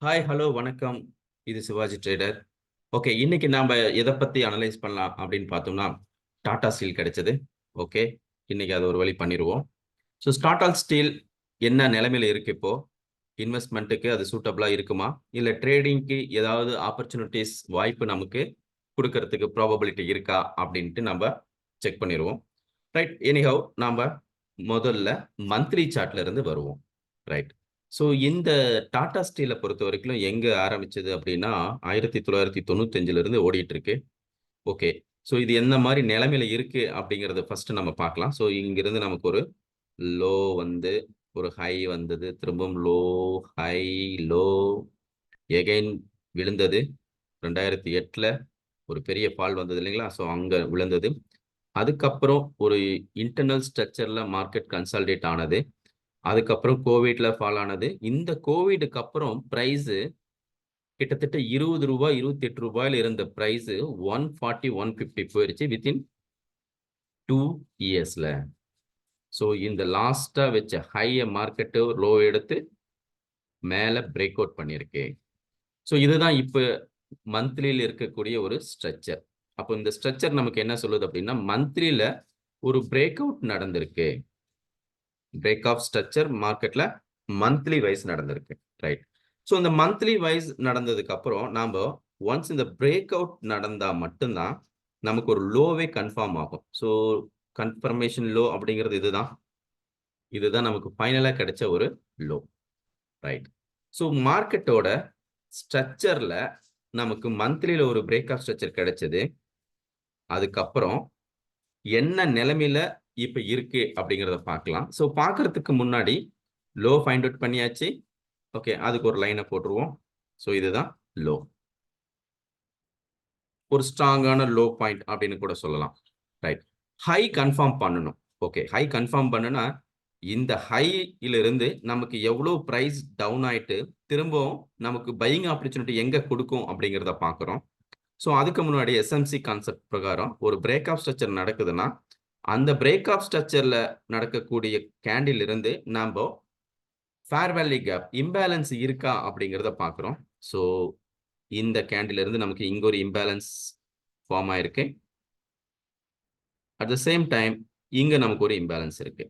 Hi hello வணக்கம். இது Sivaji trader. Okay, இன்னைக்கு நாம எதை பத்தி அனலைஸ் பண்ணலாம் அப்படின்னு பார்த்தோம்னா டாடா ஸ்டீல் கிடைச்சது. ஓகே, இன்னைக்கு அது ஒரு வழி பண்ணிடுவோம். ஸோ டாடா ஸ்டீல் என்ன நிலைமையில இருக்கு இப்போ? இன்வெஸ்ட்மெண்ட்டுக்கு அது சூட்டபிளா இருக்குமா, இல்லை ட்ரேடிங்க்கு ஏதாவது ஆப்பர்ச்சுனிட்டிஸ் வாய்ப்பு நமக்கு கொடுக்கறதுக்கு ப்ராபபிலிட்டி இருக்கா அப்படின்ட்டு நம்ம செக் பண்ணிடுவோம். ரைட், எனிஹவ் நாம முதல்ல மந்த்லி சார்ட்ல இருந்து வருவோம். ரைட். ஸோ இந்த டாடா ஸ்டீலை பொறுத்த வரைக்கும் எங்க ஆரம்பிச்சது அப்படின்னா 1995 இருந்து ஓடிட்டு இருக்கு. ஓகே, ஸோ இது என்ன மாதிரி நிலைமையில இருக்கு அப்படிங்கறத ஃபர்ஸ்ட் நம்ம பார்க்கலாம். ஸோ இங்கிருந்து நமக்கு ஒரு லோ வந்து ஒரு ஹை வந்தது, திரும்பவும் லோ, ஹை, லோ, எகைன் விழுந்தது. 2008ல ஒரு பெரிய ஃபால் வந்தது இல்லைங்களா? ஸோ அங்க விழுந்தது. அதுக்கப்புறம் ஒரு இன்டர்னல் ஸ்ட்ரக்சர்ல மார்க்கெட் கன்சாலிடேட் ஆனது. அதுக்கப்புறம் கோவிட்ல ஃபால் ஆனது. இந்த கோவிடுக்கு அப்புறம் பிரைஸ் கிட்டத்தட்ட ரூ. 20 ரூ. 28 இருந்த பிரைஸ் 140 150 போயிருச்சு வித்தின் 2 இயர்ஸ்ல. ஸோ இந்த லாஸ்டா வச்ச ஹைய மார்க்கெட் லோ எடுத்து மேல பிரேக் அவுட் பண்ணிருக்கு. ஸோ இதுதான் இப்ப மந்த்லியில் இருக்கக்கூடிய ஒரு ஸ்ட்ரக்சர். அப்போ இந்த ஸ்ட்ரக்சர் நமக்கு என்ன சொல்லுது அப்படின்னா, மந்த்லியில ஒரு பிரேக் அவுட் நடந்திருக்கு. பிரேக் ஆஃப் ஸ்ட்ரக்சர் மார்க்கெட்ல மந்த்லி வைஸ் நடந்திருக்கு. ரைட். ஸோ இந்த மந்த்லி வைஸ் நடந்ததுக்கு அப்புறம் நாம ஒன்ஸ் இந்த பிரேக் அவுட் நடந்தா மட்டும்தான் நமக்கு ஒரு லோவே கன்ஃபார்ம் ஆகும். ஸோ கன்ஃபர்மேஷன் லோ அப்படிங்கிறது இதுதான் நமக்கு ஃபைனலா கிடைச்ச ஒரு லோ. ரைட். ஸோ மார்க்கெட்டோட ஸ்ட்ரக்சர்ல நமக்கு மந்த்லியில ஒரு பிரேக் ஆஃப் ஸ்ட்ரக்சர் கிடைச்சது. அதுக்கப்புறம் என்ன நிலைமையில இப்ப இருக்கு அப்படிங்கறத பார்க்கலாம். ஸோ பார்க்கறதுக்கு முன்னாடி லோ ஃபைண்ட் அவுட் பண்ணியாச்சு. ஓகே, அதுக்கு ஒரு லைனை போட்டுருவோம். ஸோ இதுதான் லோ, ஒரு ஸ்ட்ராங்கான லோ பாயிண்ட் அப்படின்னு கூட சொல்லலாம். ரைட். ஹை கன்ஃபார்ம் பண்ணணும். ஓகே, ஹை கன்ஃபார்ம் பண்ணுனா இந்த ஹையில இருந்து நமக்கு எவ்வளவு பிரைஸ் டவுன் ஆயிட்டு திரும்பவும் நமக்கு பையிங் ஆப்பர்ச்சுனிட்டி எங்க கொடுக்கும் அப்படிங்கிறத பார்க்குறோம். ஸோ அதுக்கு முன்னாடி எஸ்எம்சி கான்செப்ட் பிரகாரம் ஒரு பிரேக் ஆஃப் ஸ்ட்ரக்சர் நடக்குதுன்னா அந்த பிரேக் ஆஃப் ஸ்ட்ரக்சர்ல நடக்கக்கூடிய கேண்டில் இருந்து நாம ஃபேர் வேல்யூ கேப் இம்பேலன்ஸ் இருக்கா அப்படிங்கிறத பார்க்குறோம். ஸோ இந்த கேண்டில் இருந்து நமக்கு இங்க ஒரு இம்பேலன்ஸ் ஃபார்ம் ஆயிருக்கு. அட் த சேம் டைம் இங்க நமக்கு ஒரு இம்பேலன்ஸ் இருக்கு.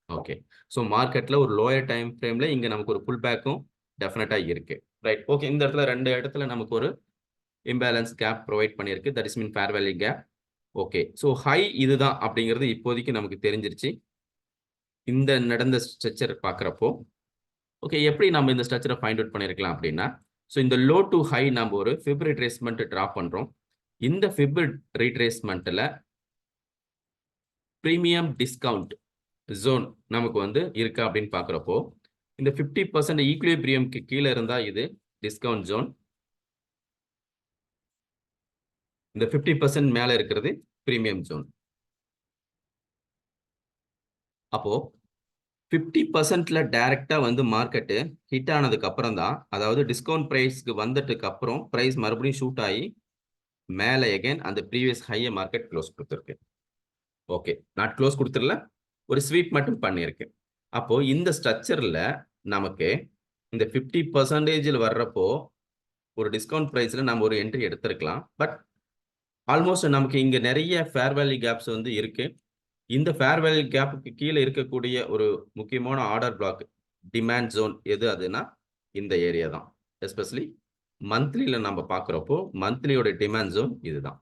ஓகே, ஸோ மார்க்கெட்ல ஒரு லோயர் டைம் ஃப்ரேம்ல இங்க நமக்கு ஒரு புல் பேக்கும் டெஃபினட்டா இருக்கு. ரைட். ஓகே, இந்த இடத்துல ரெண்டு இடத்துல நமக்கு ஒரு இம்பேலன்ஸ் கேப் ப்ரொவைட் பண்ணியிருக்கு. That is mean fair value gap. Okay, so ஹை இதுதான் அப்படிங்கிறது இப்போதைக்கு நமக்கு தெரிஞ்சிருச்சு இந்த நடந்த ஸ்ட்ரக்சர் பார்க்குறப்போ. ஓகே, எப்படி நம்ம இந்த ஸ்ட்ரக்சரை ஃபைண்ட் அவுட் பண்ணியிருக்கலாம் அப்படின்னா, ஸோ இந்த லோ டு ஹை நம்ம ஒரு ஃபிப் ரிட்ரேஸ்மெண்ட் ட்ரா பண்றோம். இந்த ஃபிப் ரிட்ரேஸ்மெண்ட்ல ப்ரீமியம் டிஸ்கவுண்ட் ஜோன் நமக்கு வந்து இருக்கா அப்படின்னு பார்க்குறப்போ இந்த 50% ஈக்குலிபிரியம்க்கு கீழே இருந்தா இது டிஸ்கவுண்ட் ஜோன், இந்த 50% மேல இருக்கிறது பிரீமியம் ஜோன். அப்போ 50%ல டைரக்டா வந்து மார்க்கெட்டு ஹிட் ஆனதுக்கு அப்புறம் தான், அதாவது டிஸ்கவுண்ட் பிரைஸ்க்கு வந்துட்டுக்கு அப்புறம் பிரைஸ் மறுபடியும் ஷூட் ஆகி மேல எகைன் அந்த ப்ரீவியஸ் ஹையை மார்க்கெட் க்ளோஸ் கொடுத்துருக்கு. ஓகே, நாட் க்ளோஸ் கொடுத்துடல, ஒரு ஸ்வீப் மட்டும் பண்ணியிருக்கு. அப்போ இந்த ஸ்ட்ரக்சர்ல நமக்கு இந்த 50% வர்றப்போ ஒரு டிஸ்கவுண்ட் பிரைஸ்ல நம்ம ஒரு என்ட்ரி எடுத்திருக்கலாம். பட் ஆல்மோஸ்ட் நமக்கு இங்க நிறைய ஃபேர் வேல்யூ கேப்ஸ் வந்து இருக்கு. இந்த ஃபேர் வேல்யூ கேப்புக்கு கீழே இருக்கக்கூடிய ஒரு முக்கியமான ஆர்டர் பிளாக் டிமாண்ட் ஜோன் எது அதுனா இந்த ஏரியா தான். எஸ்பெஷலி மந்த்லியில நம்ம பார்க்குறப்போ மந்த்லியோட டிமாண்ட் ஜோன் இதுதான்.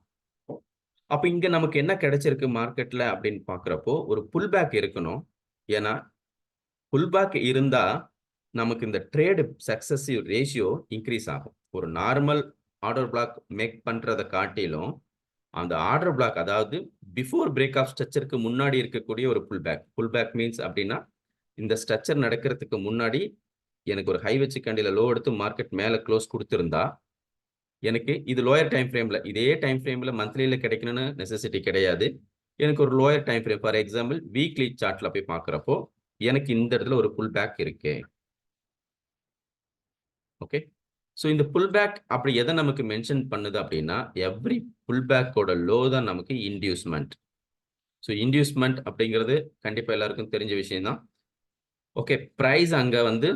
அப்போ இங்க நமக்கு என்ன கிடைச்சிருக்கு மார்க்கெட்ல அப்படின்னு பார்க்குறப்போ ஒரு புல் பேக் இருக்கணும். ஏன்னா புல் பேக் இருந்தா நமக்கு இந்த ட்ரேடு சக்சஸிவ் ரேஷியோ இன்க்ரீஸ் ஆகும். ஒரு நார்மல் ஆர்டர் பிளாக் மேக் பண்றதை காட்டிலும் அந்த ஆர்டர் பிளாக், அதாவது பிஃபோர் பிரேக் ஆஃப் ஸ்ட்ரக்சருக்கு முன்னாடி இருக்கக்கூடிய ஒரு புல் பேக் மீன்ஸ் அப்படின்னா இந்த ஸ்ட்ரக்சர் நடக்கிறதுக்கு முன்னாடி எனக்கு ஒரு ஹை வச்சு கேண்டில லோ எடுத்து மார்க்கெட் மேல க்ளோஸ் கொடுத்திருந்தா எனக்கு இது லோயர் டைம் ஃப்ரேம்ல, இதே டைம் ஃப்ரேம்ல மந்த்லியில கிடைக்கணும்னு நெசசிட்டி கிடையாது. எனக்கு ஒரு lower time frame for example weekly சார்ட்ல போய் பார்க்குறப்போ எனக்கு இந்த இடத்துல ஒரு புல் பேக் இருக்கு. ஓகே, ஸோ இந்த புல் பேக் அப்படி எதை நமக்கு மென்ஷன் பண்ணுது அப்படின்னா எவ்ரி புல் பேக்கோட லோ தான் நமக்கு இன்டியூஸ்மெண்ட். ஸோ இன்டியூஸ்மெண்ட் அப்படிங்கிறது கண்டிப்பாக எல்லாருக்கும் தெரிஞ்ச விஷயம் தான். ஓகே, ப்ரைஸ் அங்கே வந்து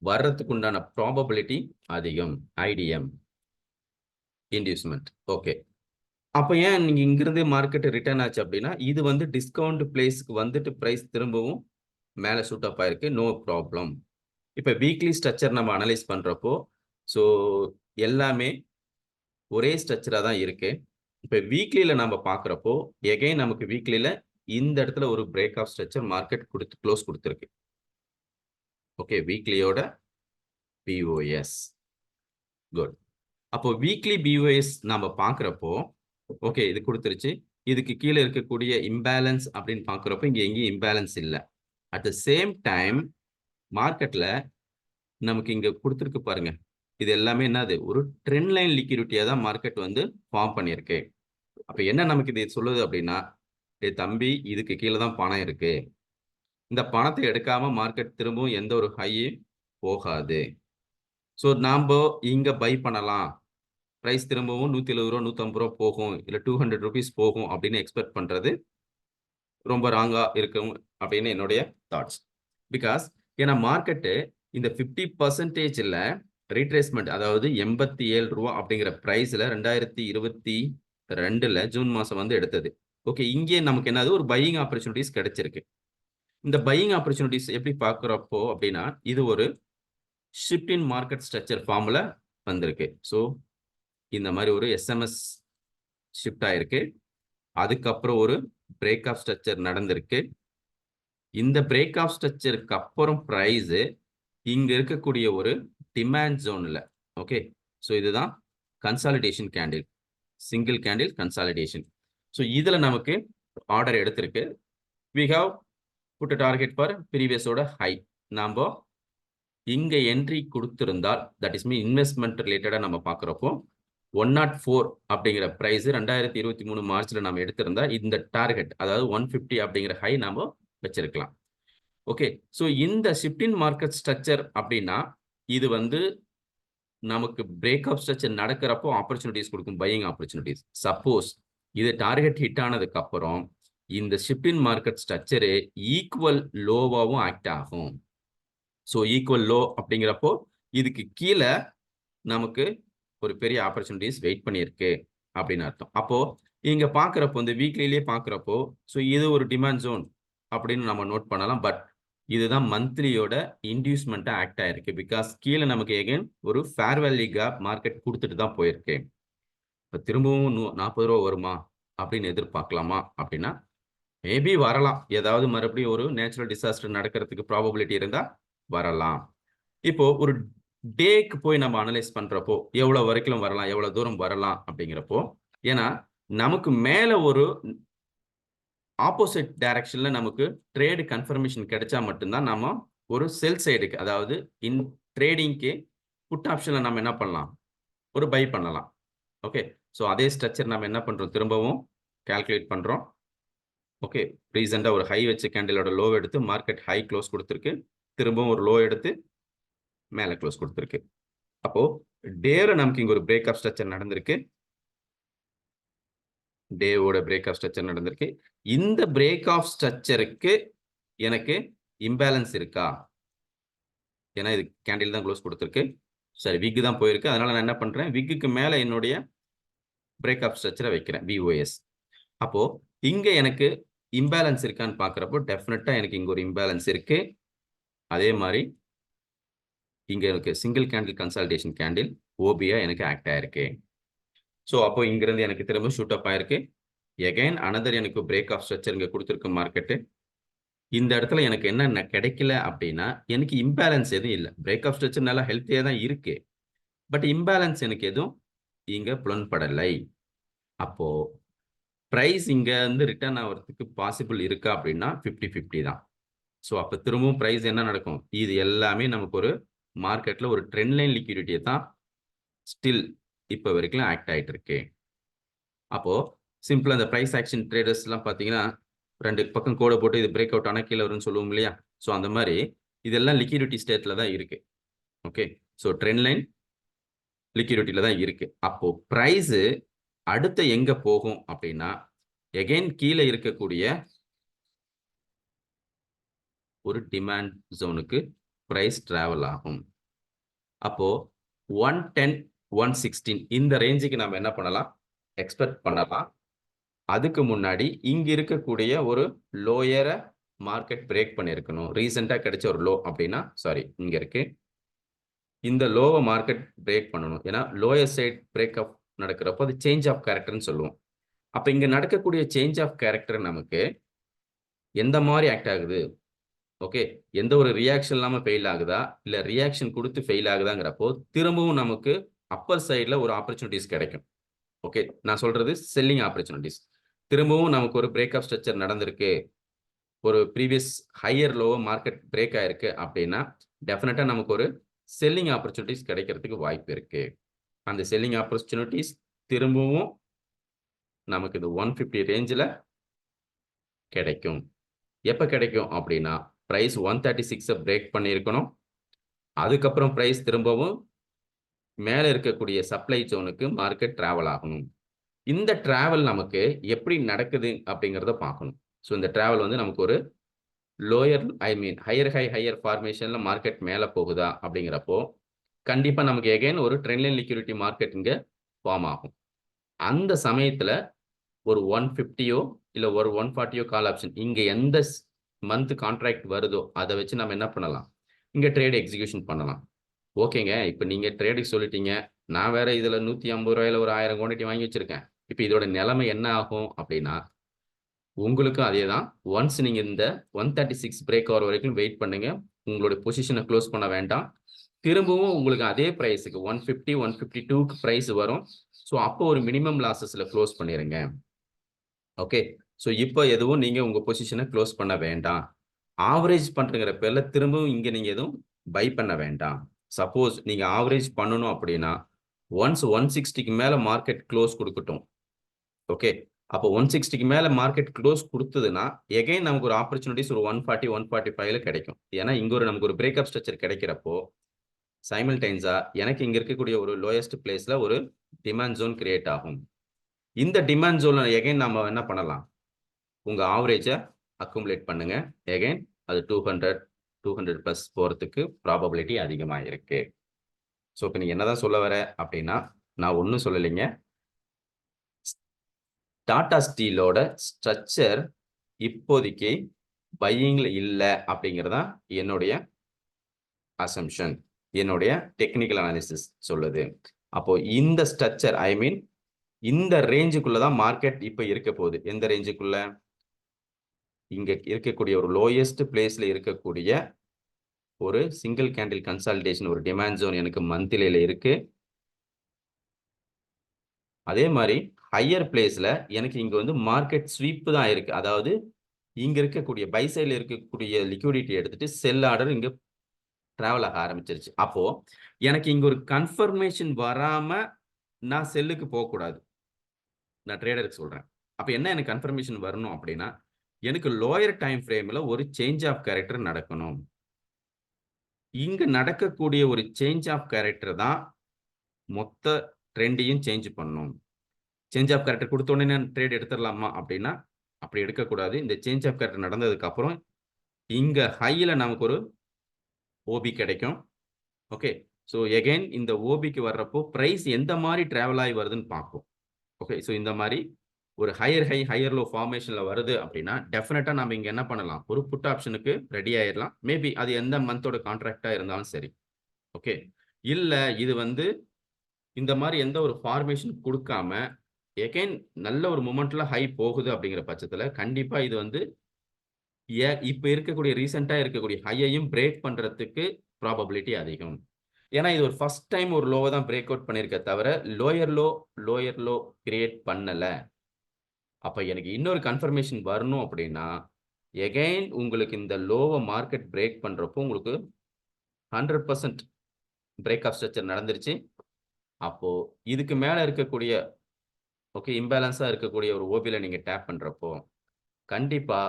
வர்றதுக்கு உண்டான ப்ராபபிலிட்டி அதிகம். IDM inducement. ஓகே, அப்ப ஏன் நீங்க இங்கிருந்து மார்க்கெட் ரிட்டர்ன் ஆச்சு அப்படின்னா, இது வந்து டிஸ்கவுண்ட் பிளேஸ்க்கு வந்துட்டு பிரைஸ் திரும்பவும் மேல ஷூட் அப் ஆயிருக்கு. No problem. இப்ப வீக்லி ஸ்ட்ரக்சர் நம்ம அனலைஸ் பண்றப்போ, ஸோ எல்லாமே ஒரே ஸ்ட்ரக்சரா தான் இருக்கு. இப்ப வீக்லில நம்ம பார்க்குறப்போ, எகைன் நமக்கு வீக்லில இந்த இடத்துல ஒரு break of structure market close குடுத்திருக்கு. ஓகே, வீக்லியோட பிஓஎஸ். குட். அப்போ வீக்லி பிஓஎஸ் நாம பார்க்குறப்போ, ஓகே இது குடுத்துருச்சு. இதுக்கு கீழ இருக்கக்கூடிய இம்பேலன்ஸ் அப்படின்னு பார்க்குறப்போ, இங்க எங்கேயும் இம்பேலன்ஸ் இல்ல. அட் த சேம் டைம் மார்க்கெட்ல நமக்கு இங்க குடுத்திருக்கு பாருங்க. இது எல்லாமே என்னது? ஒரு ட்ரெண்ட் லைன் லிக்விடிட்டியா தான் மார்க்கெட் வந்து ஃபார்ம் பண்ணியிருக்கு. அப்ப என்ன நமக்கு இது சொல்லுது அப்படின்னா, டேய் தம்பி, இதுக்கு கீழ தான் பணம் இருக்கு. இந்த பணத்தை எடுக்காம மார்க்கெட் திரும்பவும் எந்த ஒரு ஹையும் போகாது. ஸோ நாம்ப இங்க பை பண்ணலாம். பிரைஸ் திரும்பவும் ரூ. 170 ரூ. 150 போகும். இல்ல ₹200 போகும் அப்படின்னு எக்ஸ்பெக்ட் பண்றது ரொம்ப ராங்கா இருக்கும் அப்படின்னு என்னுடைய தாட்ஸ். பிகாஸ் ஏன்னா மார்க்கெட்டு இந்த 50%ல ரீட்ரேஸ்மெண்ட், அதாவது ரூ. 87 அப்படிங்கிற பிரைஸ்ல 2022ல ஜூன் மாசம் வந்து எடுத்தது. ஓகே, இங்கே நமக்கு என்னது ஒரு பையிங் ஆப்பர்ச்சுனிட்டிஸ் கிடைச்சிருக்கு. இந்த பையிங் ஆப்பர்ச்சுனிட்டிஸ் எப்படி பார்க்குறப்போ அப்படின்னா, இது ஒரு ஷிஃப்ட் இன் மார்க்கெட் ஸ்ட்ரக்சர் ஃபார்ம்ல வந்திருக்கு. ஸோ இந்த மாதிரி ஒரு எஸ்எம்எஸ் ஷிஃப்ட் ஆயிருக்கு. அதுக்கப்புறம் ஒரு பிரேக் ஆஃப் ஸ்ட்ரக்சர் நடந்திருக்கு. இந்த பிரேக் ஆஃப் ஸ்ட்ரக்சருக்கு அப்புறம் பிரைஸ் இங்க இருக்கக்கூடிய ஒரு டிமாண்ட் ஜோன்ல. ஓகே, ஸோ இதுதான் consolidation candle, single candle consolidation. So இதுல நமக்கு ஆர்டர் எடுத்திருக்கு. We have put a target for ப்ரீவியஸோட ஹை. நாம இங்க என்ட்ரி கொடுத்திருந்தால், தட் இஸ் மீன் இன்வெஸ்ட்மெண்ட் ரிலேட்டடா நம்ம பார்க்குறப்போ 104 அப்படிங்கிற பிரைஸ் 2023 மார்ச்ல நம்ம எடுத்திருந்தா இந்த டார்கெட், அதாவது 150 அப்படிங்கிற ஹை நாம வச்சிருக்கலாம். ஓகே, ஸோ இந்த ஷிஃப்ட் இன் மார்க்கெட் ஸ்ட்ரக்சர் அப்படின்னா, இது வந்து நமக்கு பிரேக் ஆஃப் ஸ்ட்ரக்சர் நடக்கிறப்போ ஆப்பர்ச்சுனிட்டிஸ் கொடுக்கும், பையிங் ஆப்பர்ச்சுனிட்டிஸ். சப்போஸ் இது டார்கெட் ஹிட் ஆனதுக்கு அப்புறம் இந்த shift in market structure equal லோவாவும் ஆக்ட் ஆகும். ஸோ ஈக்குவல் லோ அப்படிங்கிறப்போ இதுக்கு கீழே நமக்கு ஒரு பெரிய ஆப்பர்ச்சுனிட்டிஸ் வெயிட் பண்ணியிருக்கு அப்படின்னு அர்த்தம். அப்போ இங்க பார்க்குறப்போ இந்த வீக்லிலேயே பார்க்குறப்போ, ஸோ இது ஒரு டிமாண்ட் ஜோன் அப்படின்னு நம்ம நோட் பண்ணலாம். பட் இதுதான் மந்த்லியோட இன்டியூஸ்மெண்ட்டா ஆக்ட் ஆயிருக்கு. பிகாஸ் கீழே நமக்கு எகைன் ஒரு ஃபேர் வேல்யூ கேப் மார்க்கெட் கொடுத்துட்டு தான் போயிருக்கு. இப்போ திரும்பவும் ₹40 வருமா அப்படின்னு எதிர்பார்க்கலாமா அப்படின்னா, மேபி வரலாம். ஏதாவது மறுபடியும் ஒரு நேச்சுரல் டிசாஸ்டர் நடக்கிறதுக்கு ப்ராபபிலிட்டி இருந்தா வரலாம். இப்போ ஒரு டேக்கு போய் நம்ம அனலைஸ் பண்றப்போ எவ்வளவு வரைக்கும் வரலாம், எவ்வளவு தூரம் வரலாம் அப்படிங்கிறப்போ, ஏன்னா நமக்கு மேல ஒரு ஆப்போசிட் டைரக்ஷன்ல நமக்கு ட்ரேடு கன்ஃபர்மேஷன் கிடைச்சா மட்டும்தான் நாம ஒரு செல் சைடுக்கு, அதாவது இன் ட்ரேடிங்க்கு புட் ஆப்ஷன்ல நம்ம என்ன பண்ணலாம், ஒரு பை பண்ணலாம். ஓகே, ஸோ அதே ஸ்ட்ரக்சர் நம்ம என்ன பண்றோம், திரும்பவும் கால்குலேட் பண்றோம். ஓகே, ரீசெண்டா ஒரு ஹை வச்ச கேண்டிலோட லோ எடுத்து மார்க்கெட் ஹை க்ளோஸ் கொடுத்துருக்கு. திரும்பவும் ஒரு லோ எடுத்து மேல க்ளோஸ் கொடுத்துருக்கு. அப்போ டேல நமக்கு இங்க ஒரு பிரேக் ஆஃப் ஸ்ட்ரக்சர் நடந்திருக்கு. டேவோட பிரேக் ஆஃப் ஸ்ட்ரக்சர் நடந்திருக்கு. இந்த பிரேக் ஆஃப் ஸ்ட்ரக்சருக்கு எனக்கு இம்பேலன்ஸ் இருக்கா? ஏன்னா இது கேண்டில் தான் க்ளோஸ் கொடுத்துருக்கு. சரி, விக் தான் போயிருக்கு. அதனால நான் என்ன பண்றேன், விக்குக்கு மேல என்னுடைய பிரேக் ஆஃப் ஸ்ட்ரக்சரை வைக்கிறேன், பிஓஎஸ். அப்போ இங்க எனக்கு இம்பேலன்ஸ் இருக்கான்னு பார்க்குறப்போ டெஃபினட்டா எனக்கு இங்க ஒரு இம்பேலன்ஸ் இருக்கு. அதே மாதிரி இங்க எனக்கு சிங்கிள் கேண்டில் கன்சாலிடேஷன் கேண்டில் ஓபியா எனக்கு ஆக்ட் ஆயிருக்கு. ஸோ அப்போ இங்கிருந்து எனக்கு திரும்ப ஷூட் அப் ஆயிருக்கு. எகைன் அனதர் எனக்கு பிரேக் ஆஃப் ஸ்ட்ரக்சர் இங்க கொடுத்துருக்கு மார்க்கெட்டு. இந்த இடத்துல எனக்கு என்ன கிடைக்கல அப்படின்னா, எனக்கு இம்பேலன்ஸ் எதுவும் இல்லை. பிரேக் ஆஃப் ஸ்ட்ரக்சர் நல்லா ஹெல்த்தியா தான் இருக்கு. பட் இம்பேலன்ஸ் எனக்கு எதுவும் இங்க புலன்படலை. அப்போ பிரைஸ் இங்க இருந்து ரிட்டர்ன் ஆகிறதுக்கு பாசிபிள் இருக்கா அப்படின்னா 50-50 தான். ஸோ அப்போ திரும்பவும் பிரைஸ் என்ன நடக்கும், இது எல்லாமே நமக்கு ஒரு மார்க்கெட்ல ஒரு ட்ரெண்ட் லைன் லிக்விடிட்டியை தான் ஸ்டில் இப்போ வரைக்கும் ஆக்ட் ஆயிட்டு இருக்கு. அப்போ சிம்பிளா இந்த பிரைஸ் ஆக்ஷன் ட்ரேடர்ஸ் எல்லாம் பாத்தீங்கன்னா, 2 பக்கம் கோடை போட்டு இது பிரேக் அவுட் ஆனா கீழே வரும்னு சொல்லுவோம் இல்லையா? ஸோ அந்த மாதிரி இதெல்லாம் லிக்விடிட்டி ஸ்டேட்ல தான் இருக்கு. ஓகே, ஸோ ட்ரெண்ட் லைன் லிக்விடிட்டியில தான் இருக்கு. அப்போ பிரைஸ் அடுத்து எங்க போகும் அப்படின்னா, எகைன் கீழே இருக்கக்கூடிய ஒரு டிமாண்ட் ஜோனுக்கு பிரைஸ் டிராவல் ஆகும். அப்போ 110 116 இந்த ரேஞ்சுக்கு நம்ம என்ன பண்ணலாம், எக்ஸ்பெக்ட் பண்ணலாம். அதுக்கு முன்னாடி இங்க இருக்கக்கூடிய ஒரு லோயரை மார்க்கெட் பிரேக் பண்ணியிருக்கணும். ரீசெண்டா கிடைச்ச ஒரு லோ அப்படின்னா சாரி இங்க இருக்கு. இந்த லோவை மார்க்கெட் பிரேக் பண்ணணும். ஏன்னா லோயர் சைட் பிரேக் அப் நடக்கிறப்போ அது சேஞ்ச் ஆஃப் கேரக்டர்னு சொல்லுவோம். அப்ப இங்க நடக்கக்கூடிய சேஞ்ச் ஆஃப் கேரக்டர் நமக்கு எந்த மாதிரி ஆக்ட் ஆகுது, ஓகே, எந்த ஒரு ரியாக்ஷன் இல்லாம ஃபெயில் ஆகுதா, இல்ல ரியாக்ஷன் கொடுத்து ஃபெயில் ஆகுதாங்கிறப்போ திரும்பவும் நமக்கு அப்பர் சைட்ல ஒரு ஆப்பர்ச்சுனிட்டிஸ் கிடைக்கும். ஓகே, நான் சொல்றது செல்லிங் ஆப்பர்ச்சுனிட்டிஸ். திரும்பவும் நமக்கு ஒரு பிரேக் ஆஃப் ஸ்ட்ரக்சர் நடந்திருக்கு, ஒரு previous higher low market break ஆயிருக்கு அப்படின்னா டெஃபினட்டா நமக்கு ஒரு செல்லிங் ஆப்பர்ச்சுனிட்டிஸ் கிடைக்கிறதுக்கு வாய்ப்பு இருக்கு. அந்த செல்லிங் ஆப்பர்ச்சுனிட்டிஸ் திரும்பவும் நமக்கு இது 150 ரேஞ்சில் கிடைக்கும். எப்ப கிடைக்கும் அப்படின்னா பிரைஸ் 136 பிரேக் பண்ணியிருக்கணும். அதுக்கப்புறம் பிரைஸ் திரும்பவும் மேல இருக்கக்கூடிய சப்ளை ஜோனுக்கு மார்க்கெட் டிராவல் ஆகணும். இந்த டிராவல் நமக்கு எப்படி நடக்குது அப்படிங்கிறத பார்க்கணும். ஸோ இந்த டிராவல் வந்து நமக்கு ஒரு லோயர் ஹையர் ஹையர் ஃபார்மேஷன்ல மார்க்கெட் மேல போகுதா அப்படிங்கிறப்போ கண்டிப்பா நமக்கு எகைன் ஒரு ட்ரெண்ட் லைன் லிக்விடிட்டி மார்க்கெட் இங்க ஃபார்ம் ஆகும். அந்த சமயத்துல ஒரு 150யோ இல்ல ஒரு 140யோ கால் ஆப்ஷன் இங்க எந்த மந்த் கான்ட்ராக்ட் வருதோ அதை வச்சு நம்ம என்ன பண்ணலாம், இங்க ட்ரேட் எக்ஸிகியூஷன் பண்ணலாம். ஓகேங்க, இப்ப நீங்க ட்ரேடுக்கு சொல்லிட்டீங்க, நான் வேற இதுல 150 ரூபாயில ஒரு 1000 குவான்டிட்டி வாங்கி வச்சிருக்கேன். இப்ப இதோட நிலைமை என்ன ஆகும் அப்படின்னா உங்களுக்கும் அதே தான். ஒன்ஸ் நீங்க இந்த 136 பிரேக் ஆகிற வரைக்கும் வெயிட் பண்ணுங்க. உங்களுடைய பொசிஷனை க்ளோஸ் பண்ண வேண்டாம். திரும்பவும் உங்களுக்கு அதே பிரைஸுக்கு 150 152க்கு பிரைஸ் வரும். ஸோ அப்போ ஒரு மினிமம் லாசஸ்ல க்ளோஸ் பண்ணிருங்க. ஓகே, ஸோ இப்போ எதுவும் நீங்க உங்க பொசிஷனை க்ளோஸ் பண்ண வேண்டாம். ஆவரேஜ் பண்றங்கிற பேர்ல திரும்பவும் இங்க நீங்க எதுவும் பை பண்ண வேண்டாம். சப்போஸ் நீங்க ஆவரேஜ் பண்ணணும் அப்படின்னா ஒன்ஸ் 160க்கு மேல மார்க்கெட் க்ளோஸ் கொடுக்கட்டும். ஓகே, அப்போ 160க்கு மேல மார்க்கெட் க்ளோஸ் கொடுத்ததுன்னா எகைன் நமக்கு ஒரு ஆப்பர்ச்சுனிட்டிஸ் ஒரு 140 145ல கிடைக்கும். ஏன்னா இங்க ஒரு நமக்கு ஒரு பிரேக்அப் ஸ்ட்ரக்சர் கிடைக்கிறப்போ சைமல்டைன்ஸா எனக்கு இங்க இருக்கக்கூடிய ஒரு லோயஸ்ட் பிளேஸ்ல ஒரு டிமாண்ட் ஜோன் கிரியேட் ஆகும். இந்த டிமாண்ட் ஜோன்ல எகைன் நம்ம என்ன பண்ணலாம், உங்க ஆவரேஜை அக்குமுலேட் பண்ணுங்க. எகைன் அது 200 பிளஸ் போறதுக்கு ப்ராபபிலிட்டி அதிகமா இருக்கு. ஸோ இப்போ நீங்க என்னதான் சொல்ல வர அப்படின்னா நான் ஒன்றும் சொல்லலைங்க. டாடா ஸ்டீலோட ஸ்ட்ரக்சர் இப்போதைக்கு பையிங்ல இல்லை அப்படிங்கிறதா என்னுடைய அசம்ஷன், என்னுடைய டெக்னிக்கல் அனாலிசிஸ் சொல்லுது. அப்போ இந்த ஸ்ட்ரக்சர் இந்த ரேஞ்சுக்குள்ள தான் மார்க்கெட் இப்ப இருக்க போகுது. எந்த ரேஞ்சுக்குள்ள, இங்க இருக்கக்கூடிய ஒரு லோயஸ்ட் பிளேஸ்ல இருக்கக்கூடிய ஒரு சிங்கிள் கேண்டில் கன்சாலிடேஷன் ஒரு டிமாண்ட் ஜோன் எனக்கு மந்த்லியில இருக்கு. அதே மாதிரி ஹையர் பிளேஸ்ல எனக்கு இங்க வந்து மார்க்கெட் ஸ்வீப் தான் இருக்கு. அதாவது இங்க இருக்கக்கூடிய பை சைட்ல இருக்கக்கூடிய லிக்விடிட்டி எடுத்துட்டு செல் ஆர்டர் இங்க டிராவல் ஆக ஆரம்பிச்சிருச்சு. அப்போ எனக்கு இங்க ஒரு கன்ஃபர்மேஷன் வராம நான் செல்லுக்கு போகக்கூடாது. நான் ட்ரேடருக்கு சொல்றேன். அப்ப என்ன எனக்கு கன்ஃபர்மேஷன் வரணும் அப்படின்னா எனக்கு லோயர் டைம் ஃப்ரேம்ல ஒரு சேஞ்ச் ஆஃப் கேரக்டர் நடக்கணும். இங்க நடக்கக்கூடிய ஒரு சேஞ்ச் ஆஃப் கேரக்டர் தான் மொத்த ட்ரெண்டையும் சேஞ்ச் பண்ணும். சேஞ்ச் ஆஃப் கேரக்டர் கொடுத்த உடனே நான் ட்ரேட் எடுத்துடலாமா அப்படின்னா அப்படி எடுக்கக்கூடாது. இந்த சேஞ்ச் ஆஃப் கேரக்டர் நடந்ததுக்கு அப்புறம் இங்க ஹையில நமக்கு ஒரு ஓபி கிடைக்கும். ஓகே, ஸோ எகைன் இந்த ஓபிக்கு வர்றப்போ பிரைஸ் எந்த மாதிரி டிராவல் ஆகி வருதுன்னு பார்ப்போம். ஓகே, ஸோ இந்த மாதிரி ஒரு ஹையர் லோ ஃபார்மேஷன்ல வருது அப்படின்னா டெஃபினட்டா நம்ம இங்க என்ன பண்ணலாம், ஒரு புட் ஆப்ஷனுக்கு ரெடி ஆயிடலாம். மேபி அது எந்த மந்தோட கான்ட்ராக்டா இருந்தாலும் சரி. ஓகே, இல்ல இது வந்து இந்த மாதிரி எந்த ஒரு ஃபார்மேஷன் கொடுக்காம எகைன் நல்ல ஒரு மூமெண்ட்ல ஹை போகுது அப்படிங்கிற பட்சத்துல கண்டிப்பா இது வந்து இப்ப இருக்கக்கூடிய ரீசெண்டா இருக்கக்கூடிய ஹையையும் பிரேக் பண்றதுக்கு ப்ராபபிலிட்டி அதிகம். ஏன்னா இது ஒரு ஃபர்ஸ்ட் டைம் ஒரு லோவை தான் பிரேக் அவுட் பண்ணிருக்க தவிர லோயர் லோ கிரியேட் பண்ணல. அப்ப எனக்கு இன்னொரு கன்ஃபர்மேஷன் வரணும் அப்படின்னா எகைன் உங்களுக்கு இந்த லோவை மார்க்கெட் பிரேக் பண்றப்போ உங்களுக்கு 100% பிரேக் ஆஃப் ஸ்ட்ரக்சர் நடந்துருச்சு. அப்போ இதுக்கு மேல இருக்கக்கூடிய ஓகே இம்பேலன்ஸா இருக்கக்கூடிய ஒரு ஓபில நீங்க டேப் பண்றப்போ கண்டிப்பா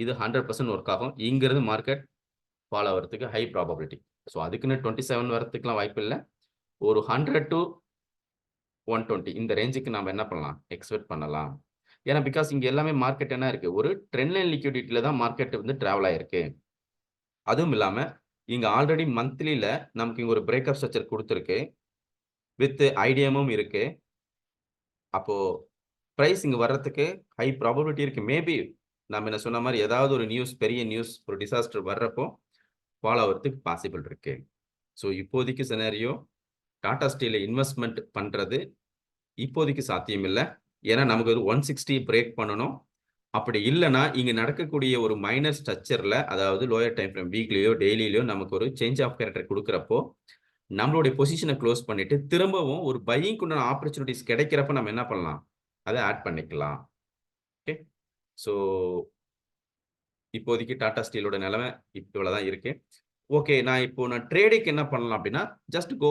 இது 100% ஒர்க் ஆகும். இங்கிருந்து மார்க்கெட் ஃபாலோ ஆகிறதுக்கு ஹை ப்ராபபிலிட்டி. ஸோ அதுக்குன்னு 27 வரதுக்குலாம் வாய்ப்பு இல்லை. ஒரு 100 to 120 இந்த ரேஞ்சுக்கு நம்ம என்ன பண்ணலாம், எக்ஸ்பெக்ட் பண்ணலாம். ஏன்னா பிகாஸ் இங்க எல்லாமே மார்க்கெட் என்ன இருக்கு, ஒரு ட்ரெண்ட் லைன் லிக்விடிட்டியில தான் மார்க்கெட் வந்து டிராவல் ஆயிருக்கு. அதுவும் இல்லாம இங்க ஆல்ரெடி மந்த்லில நமக்கு இங்க ஒரு பிரேக்கப் ஸ்ட்ரக்சர் குடுத்திருக்கு. வித் ஐடிஎம்மும் இருக்கு. அப்போ பிரைஸ் இங்க வர்றதுக்கு ஹை ப்ராபபிலிட்டி இருக்கு. மேபி நம்ம என்ன சொன்ன மாரி ஏதாவது ஒரு நியூஸ், பெரிய நியூஸ், ஒரு டிசாஸ்டர் வர்றப்போ ஃபால் ஆவறதுக்கு பாசிபிள் இருக்கு. ஸோ இப்போதைக்கு சினாரியோ டாடா ஸ்டீல்ல இன்வெஸ்ட்மென்ட் பண்றது இப்போதைக்கு சாத்தியம் இல்ல. ஏன்னா நமக்கு ஒரு 160 பிரேக் பண்ணணும். அப்படி இல்லன்னா, இங்க நடக்கக்கூடிய ஒரு மைனர் ஸ்ட்ரக்சர்ல அதாவது லோயர் டைம் ஃப்ரேம் வீக்லியோ, டெய்லிலயோ நமக்கு ஒரு சேஞ்ச் ஆஃப் கேரக்டர் குடுக்குறப்போ, நம்மளுடைய பொசிஷன குளோஸ் பண்ணிட்டு, திரும்பவும் ஒரு பையிங்க்கு உண்டான ஆப்பர்ச்சுனிட்டீஸ் கிடைக்கிறப்ப நம்ம என்ன பண்ணலாம்? அத ஆட் பண்ணிக்கலாம். ஓகே. ஸோ இப்போதைக்கு டாடா ஸ்டீலோட நிலைமை இவ்வளவு தான் இருக்கு. ஓகே. நான் ட்ரேடிங்க்கு என்ன பண்ணலாம் அப்படின்னா, ஜஸ்ட் கோ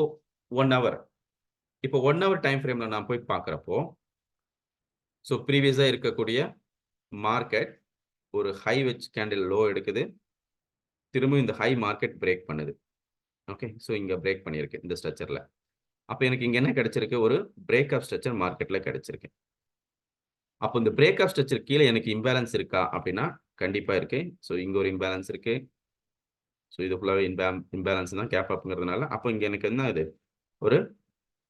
1 ஹவர். இப்போ 1 ஹவர் டைம் ஃப்ரேம்ல நான் போய் பார்க்கிறப்போ, ஸோ ப்ரீவியஸா இருக்கக்கூடிய மார்க்கெட் ஒரு ஹை வச்சு கேண்டில் லோ எடுக்குது. திரும்பவும் இந்த ஹை மார்க்கெட் பிரேக் பண்ணுது. ஓகே. ஸோ இங்க பிரேக் பண்ணியிருக்கு இந்த ஸ்ட்ரக்சர்ல. அப்ப எனக்கு இங்க என்ன கிடைச்சிருக்கு? ஒரு பிரேக் ஆஃப் ஸ்ட்ரக்சர் மார்க்கெட்ல கிடைச்சிருக்கு. அப்போ இந்த பிரேக் ஆஃப் ஸ்ட்ரக்சர் கீழ எனக்கு இம்பேலன்ஸ் இருக்கா? அப்படின்னா, கண்டிப்பா இருக்கு. ஸோ இங்க ஒரு இம்பேலன்ஸ் இருக்கு. ஸோ இது ஃபுல்லாவே இம்பேலன்ஸ் தான் கேப் அப்ங்கிறதுனால, அப்போ இங்க எனக்கு என்ன இது? ஒரு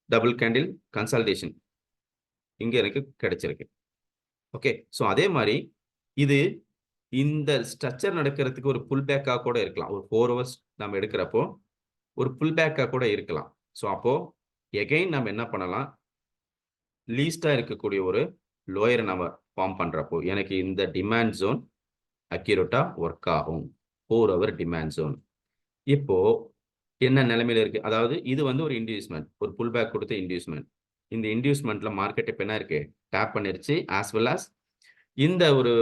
டபுள் கேண்டில் கன்சாலிடேஷன் இங்க எனக்கு கிடைச்சிருக்கு. ஓகே. ஸோ அதே மாரி இது இந்த ஸ்ட்ரக்சர் நடக்கிறதுக்கு ஒரு புல் பேக்கா கூட இருக்கலாம். ஒரு 4 ஹவர்ஸ் நம்ம எடுக்கிறப்போ, ஒரு புல் பேக்கா கூட இருக்கலாம். ஸோ அப்போ எகைன் நம்ம என்ன பண்ணலாம்? லீஸ்ட்டா இருக்கக்கூடிய ஒரு லோயர நம்ம ஃபார்ம் பண்றப்போ, எனக்கு இந்த டிமாண்ட் ஜோன் அக்யூரேட்டா வொர்க் ஆகும். 4 ஹவர் டிமாண்ட் ஜோன். இப்போ என்ன நிலைமையில இருக்கு? அதாவது இது வந்து ஒரு இன்டியூஸ்மென்ட். ஒரு புல் பேக் குடுத்த இன்டியூஸ்மென்ட். இந்த இன்டியூஸ்மென்ட்ல மார்க்கெட் இப்ப என்ன இருக்கு? டேப் பண்ணிருச்சு. ஆஸ் வெல் ஆஸ் இந்த ஒரு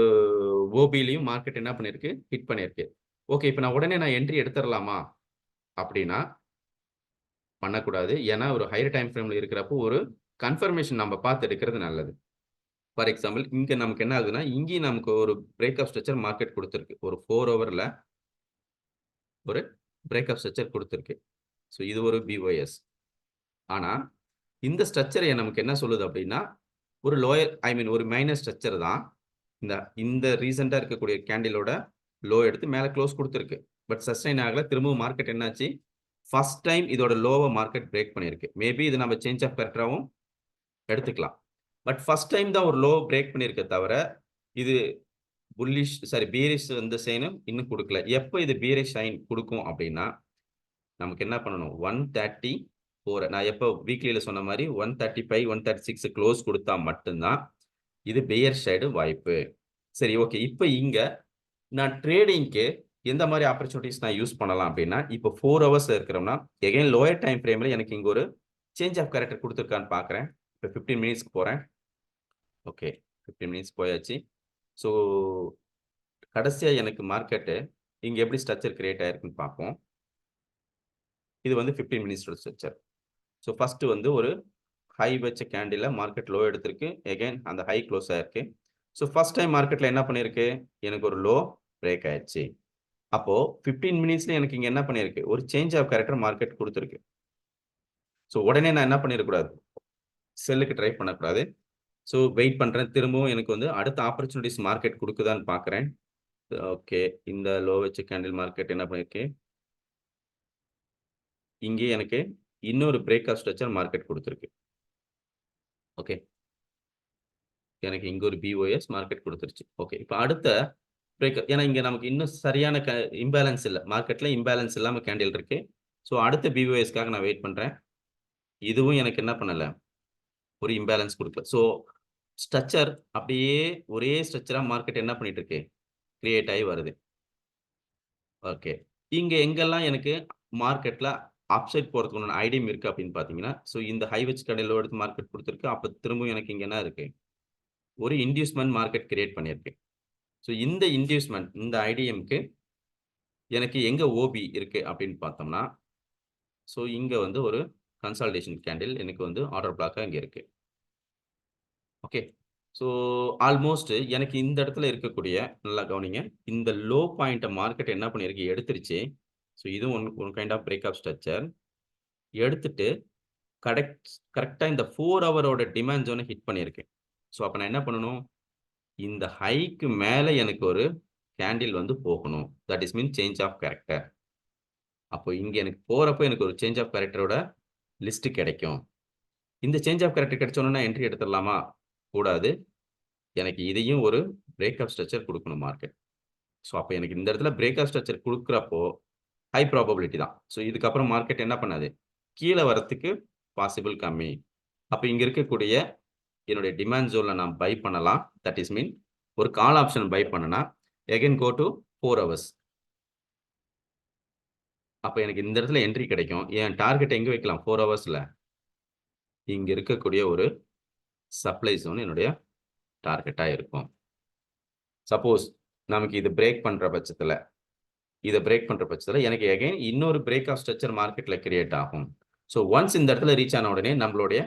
ஓபிலயும் மார்க்கெட் என்ன பண்ணிருக்கு? ஹிட் பண்ணிருக்கு. ஓகே. இப்ப நான் உடனே என்ட்ரி எடுத்துறலாமா? அப்படின்னா பண்ணக்கூடாது. ஏன்னா ஒரு ஹையர் டைம் ஃப்ரேம்ல இருக்கிறப்போ ஒரு கன்ஃபர்மேஷன் நம்ம பார்த்து எடுக்கிறது நல்லது. ஃபார் எக்ஸாம்பிள் இங்க நமக்கு என்ன ஆகுதுன்னா, இங்கேயும் நமக்கு ஒரு பிரேக் ஆஃப் ஸ்ட்ரக்சர் மார்க்கெட் குடுத்திருக்கு. ஒரு 4 ஹவர்ல ஒரு பிரேக் ஆஃப் ஸ்ட்ரக்சர் குடுத்திருக்கு. ஸோ இது ஒரு பிஒஎஸ். ஆனா, இந்த ஸ்ட்ரக்சர் நமக்கு என்ன சொல்லுது அப்படின்னா, ஒரு லோயர் ஒரு மைனர் ஸ்ட்ரக்சர் தான். இந்த இந்த ரீசென்ட்டா இருக்கக்கூடிய கேண்டிலோட லோ எடுத்து மேல குளோஸ் குடுத்திருக்கு. பட் சஸ்டெயின் ஆகல. திரும்பவும் மார்க்கெட் என்னாச்சு? ஃபர்ஸ்ட் டைம் இதோட லோவ மார்க்கெட் பிரேக் பண்ணியிருக்கு. மேபி இது நம்ம சேஞ்ச் ஆஃப் கேரக்டராவும் எடுத்துக்கலாம். பட் ஃபர்ஸ்ட் டைம் தான் ஒரு லோ பிரேக் பண்ணியிருக்கே தவிர, இது பீரிஷ் வந்து சைன் இன்னும் குடுக்கல. எப்ப இது பீரிஷ் சைன் குடுக்கும் அப்படின்னா, நமக்கு என்ன பண்ணணும்? 134 நான் எப்போ வீக்லில சொன்ன மாரி 135, 136 குளோஸ் குடுத்தா மட்டும் தான், இது பியர் சைடு வாய்ப்பு. சரி ஓகே. இப்ப இங்க நான் ட்ரேடிங்க்கு எந்த மாரி ஆப்பர்ச்சுனிட்டீஸ் நான் யூஸ் பண்ணலாம் அப்படின்னா, இப்போ 4 ஹவர்ஸ்ல இருக்கிறோம்னா, எகைன் லோயர் டைம் ஃப்ரேம்ல எனக்கு இங்க ஒரு சேஞ்ச் ஆஃப் கேரக்டர் குடுத்திருக்கான்னு பார்க்கிறேன். இப்ப 15 மினிட்ஸ்க்கு போறேன். ஓகே. 15 மினிட்ஸ் போயாச்சு. ஸோ கடைசியா எனக்கு மார்க்கெட்டு இங்க எப்படி ஸ்ட்ரக்சர் கிரியேட் ஆயிருக்குன்னு பார்ப்போம். இது வந்து 15 மினிட்ஸோட ஸ்ட்ரக்சர். ஸோ ஃபர்ஸ்ட் வந்து ஒரு ஹை வச்ச கேண்டில்ல மார்க்கெட் லோ எடுத்திருக்கு. எகைன் அந்த ஹை குளோஸ் ஆயிருக்கு. ஸோ ஃபர்ஸ்ட் டைம் மார்க்கெட்ல என்ன பண்ணியிருக்கு? எனக்கு ஒரு லோ பிரேக் ஆயிருச்சு. அப்போ 15 மினிட்ஸ்ல எனக்கு இங்க என்ன பண்ணியிருக்கு? ஒரு சேஞ்ச் ஆஃப் கேரக்டர் மார்க்கெட் குடுத்திருக்கு. ஸோ உடனே நான் என்ன பண்ணிறக்கூடாது? செல்லுக்கு ட்ரை பண்ணக்கூடாது. ஸோ வெயிட் பண்றேன். திரும்பவும் எனக்கு வந்து அடுத்த ஆப்பர்ச்சுனிட்டீஸ் மார்க்கெட் குடுக்குதான்னு பார்க்கிறேன். ஓகே. இந்த லோ வச்ச கேண்டில் மார்க்கெட் என்ன பண்ணியிருக்கு? இங்கே எனக்கு இன்னொரு பிரேக் ஆஃப் ஸ்ட்ரக்சர் மார்க்கெட் குடுத்திருக்கு. ஓகே. எனக்கு இங்க ஒரு பிஓஎஸ் மார்க்கெட் குடுத்துருச்சு. ஓகே. இப்ப அடுத்த பிரேக் ஏன்னா இங்க நமக்கு இன்னும் சரியான இம்பேலன்ஸ் இல்ல. மார்க்கெட்ல இம்பேலன்ஸ் இல்லாம கேண்டில் இருக்கு. ஸோ அடுத்த பிஓஎஸ்க்காக நான் வெயிட் பண்றேன். இதுவும் எனக்கு என்ன பண்ணல? ஒரு இம்பேலன்ஸ் குடுக்கல. ஸோ ஸ்ட்ரக்சர் அப்படியே ஒரே ஸ்ட்ரக்சரா மார்க்கெட் என்ன பண்ணிட்டு இருக்கு? கிரியேட் ஆயி வருது. ஓகே. இங்க எங்கெல்லாம் எனக்கு மார்க்கெட்ல அப்சைட் போறதுக்கு உண்டான ஐடியம் இருக்கு அப்படின்னு பார்த்தீங்கன்னா, ஸோ இந்த ஹை வச்சு கேண்டில் எடுத்து மார்க்கெட் குடுத்திருக்கு. அப்ப திரும்பவும் எனக்கு இங்க என்ன இருக்கு? ஒரு இன்டியூஸ்மென்ட் மார்க்கெட் கிரியேட் பண்ணியிருக்கு. ஸோ இந்த இன்டியூஸ்மென்ட் இந்த ஐடிஎம்க்கு எனக்கு எங்க ஓபி இருக்கு அப்படின்னு பார்த்தோம்னா, ஸோ இங்க வந்து ஒரு கன்சாலிடேஷன் கேண்டில் எனக்கு வந்து ஆர்டர் பிளாக்கா இங்க இருக்கு. ஓகே. ஸோ ஆல்மோஸ்ட் எனக்கு இந்த இடத்துல இருக்கக்கூடிய நல்லா கவனிங்க. இந்த லோ பாயிண்ட்ட மார்க்கெட் என்ன பண்ணியிருக்கு? எடுத்துருச்சு. ஸோ இதுவும் one kind of break of structure. எடுத்துட்டு கரெக்ட்டா இந்த 4 ஹவரோட டிமாண்ட் ஜோன ஹிட் பண்ணியிருக்கு. ஸோ அப்ப நான் என்ன பண்ணணும்? இந்த ஹைக்கு மேல எனக்கு ஒரு கேண்டில் வந்து போகணும். That is mean change of character. அப்போ இங்க எனக்கு போறப்போ எனக்கு ஒரு சேஞ்ச் ஆஃப் கேரக்டரோட லிஸ்ட் கிடைக்கும். இந்த சேஞ்ச் ஆஃப் கேரக்டர் கிடைச்ச உடனே என்ட்ரி எடுத்துடலாமா? கூடாது. எனக்கு இதையும் ஒரு பிரேக்அப் ஸ்ட்ரக்சர் குடுக்கணும் மார்க்கெட். ஸோ அப்ப எனக்கு இந்த இடத்துல பிரேக்அப் ஸ்ட்ரக்சர் குடுக்குறப்போ, ஹை ப்ராபபிலிட்டி தான். ஸோ இதுக்கப்புறம் மார்க்கெட் என்ன பண்ணாது? கீழ வரத்துக்கு பாசிபிள் கம்மி. அப்ப இங்க இருக்கக்கூடிய என்னுடைய டிமாண்ட் ஜோன்ல நான் பை பண்ணலாம். தட் இஸ் மீன் ஒரு கால் ஆப்ஷன் பை பண்ணனா, அகைன் கோ டூ 4 ஹவர்ஸ். அப்ப எனக்கு இந்த இடத்துல என்ட்ரி கிடைக்கும். என் டார்கெட் எங்க வைக்கலாம்? 4 ஹவர்ஸ்ல. இங்க இருக்கக்கூடிய ஒரு சப்ளை ஜோன் என்னுடைய டார்கெட்டா இருக்கும். சப்போஸ் நமக்கு இது பிரேக் பண்ற பட்சத்துல எனக்கு அகைன் இன்னொரு பிரேக் ஆஃப் ஸ்ட்ரக்சர் மார்க்கெட்ல கிரியேட் ஆகும். ஸோ ஒன்ஸ் இந்த இடத்துல ரீச் ஆன உடனே நம்மளுடைய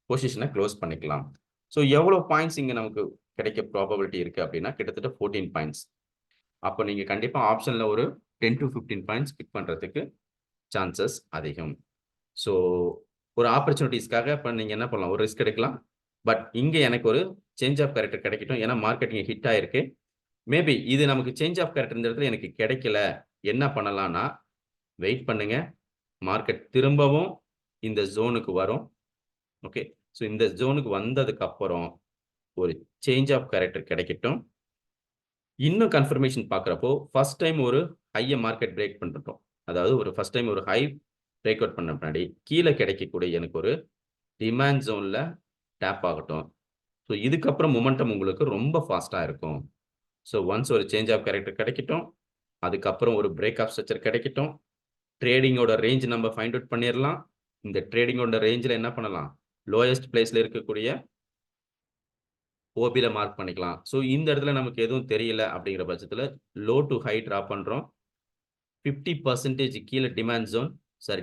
பொசிஷனை க்ளோஸ் பண்ணிக்கலாம். ஸோ எவ்வளவு பாயிண்ட்ஸ் இங்க நமக்கு கிடைக்க ப்ராபபிலிட்டி இருக்கு அப்படின்னா கிட்டத்தட்ட 14 பாயிண்ட்ஸ். அப்போ நீங்க கண்டிப்பா ஆப்ஷன்ல ஒரு 10 to 15 பாயிண்ட்ஸ் பிக் பண்றதுக்கு சான்சஸ் அதிகம். ஸோ ஒரு ஆப்பர்ச்சுனிட்டிஸ்க்காக இப்ப நீங்க என்ன பண்ணலாம்? ஒரு ரிஸ்க் எடுக்கலாம். பட் இங்க எனக்கு ஒரு சேஞ்ச் ஆஃப் கேரக்டர் கிடைக்கட்டும். ஏன்னா மார்க்கெட் இங்க ஹிட் ஆயிருக்கு. மேபி இது நமக்கு சேஞ்ச் ஆஃப் கேரக்டர் இந்த இடத்துல எனக்கு கிடைக்கல. என்ன பண்ணலாம்னா, வெயிட் பண்ணுங்க. மார்க்கெட் திரும்பவும் இந்த ஜோனுக்கு வரும். ஓகே. ஸோ இந்த ஜோனுக்கு வந்ததுக்கு அப்புறம் ஒரு சேஞ்ச் ஆஃப் கேரக்டர் கிடைக்கட்டும். இன்னும் கன்ஃபர்மேஷன் பார்க்குறப்போ, ஃபர்ஸ்ட் டைம் ஒரு ஹைய மார்க்கெட் பிரேக் பண்ணிட்டோம். அதாவது ஒரு ஃபர்ஸ்ட் டைம் ஒரு ஹை பிரேக் அவுட் பண்ண பின்னாடி, கீழ கிடைக்கக்கூடிய எனக்கு ஒரு டிமாண்ட் ஜோன்ல டேப் ஆகட்டும். ஸோ இதுக்கப்புறம் மொமெண்டம் உங்களுக்கு ரொம்ப ஃபாஸ்ட்டா இருக்கும். ஸோ ஒன்ஸ் ஒரு சேஞ்ச் ஆஃப் கேரக்டர் கிடைக்கட்டும். அதுக்கப்புறம் ஒரு பிரேக் ஆஃப் ஸ்ட்ரக்சர் கிடைக்கட்டும். ட்ரேடிங்கோட ரேஞ்ச் நம்ம ஃபைண்ட் அவுட் பண்ணிரலாம். இந்த ட்ரேடிங்கோட ரேஞ்ச்ல என்ன பண்ணலாம்? லோயஸ்ட் பிளேஸ்ல இருக்கக்கூடிய ஓபில மார்க் பண்ணிக்கலாம். ஸோ இந்த இடத்துல நமக்கு எதுவும் தெரியல அப்படிங்கிற பட்சத்துல லோ டு ஹை டிராப் பண்றோம். 50% கீழ டிமாண்ட் ஜோன்,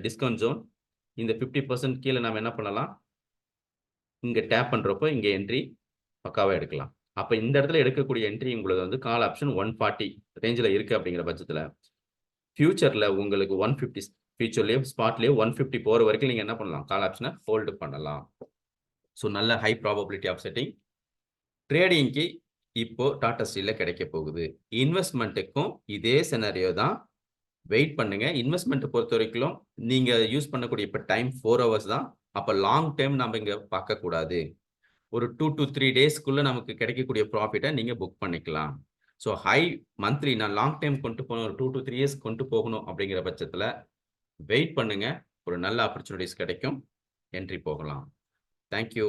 டிஸ்கவுண்ட் ஜோன். இந்த 50% கீழ நாம என்ன பண்ணலாம்? இங்க டேப் பண்றப்போ இங்க என்ட்ரி பக்காவா எடுக்கலாம். அப்ப இந்த இடத்துல எடுக்கக்கூடிய என்ட்ரி உங்களுக்கு வந்து கால் ஆப்ஷன் 140 ரேஞ்ச்ல இருக்கு அப்படிங்கிற பட்சத்துல ஃபியூச்சர்ல உங்களுக்கு 150 ஃபியூச்சர்லயோ ஸ்பாட்லயோ 150 போற வரைக்கும் நீங்க என்ன பண்ணலாம்? கால் ஆப்ஷனை ஹோல்டு பண்ணலாம். ஸோ நல்ல ஹை ப்ராபபிலிட்டி ஆஃப் செட்டிங். ட்ரேடிங்க்கு இப்போ டாடா ஸ்டீல்ல கிடைக்க போகுது. இன்வெஸ்ட்மெண்ட்டுக்கும் இதே சினாரியோ தான். வெயிட் பண்ணுங்க. இன்வெஸ்ட்மெண்ட் பொறுத்தவரைக்கும் நீங்க யூஸ் பண்ணக்கூடிய இப்ப டைம் 4 ஹவர்ஸ் தான். அப்ப லாங் டேர்ம் நாம இங்க பார்க்க கூடாது. ஒரு 2 to 3 டேஸ்க்குள்ள நமக்கு கிடைக்கக்கூடிய ப்ராஃபிட்ட நீங்க புக் பண்ணிக்கலாம். ஸோ ஹை மந்த்லி நான் லாங் டைம் கொண்டு போகணும். ஒரு 2 to 3 இயர்ஸ் கொண்டு போகணும் அப்படிங்கிற பட்சத்துல வெயிட் பண்ணுங்க. ஒரு நல்ல ஆப்பர்ச்சுனிட்டிஸ் கிடைக்கும். என்ட்ரி போகலாம். Thank you.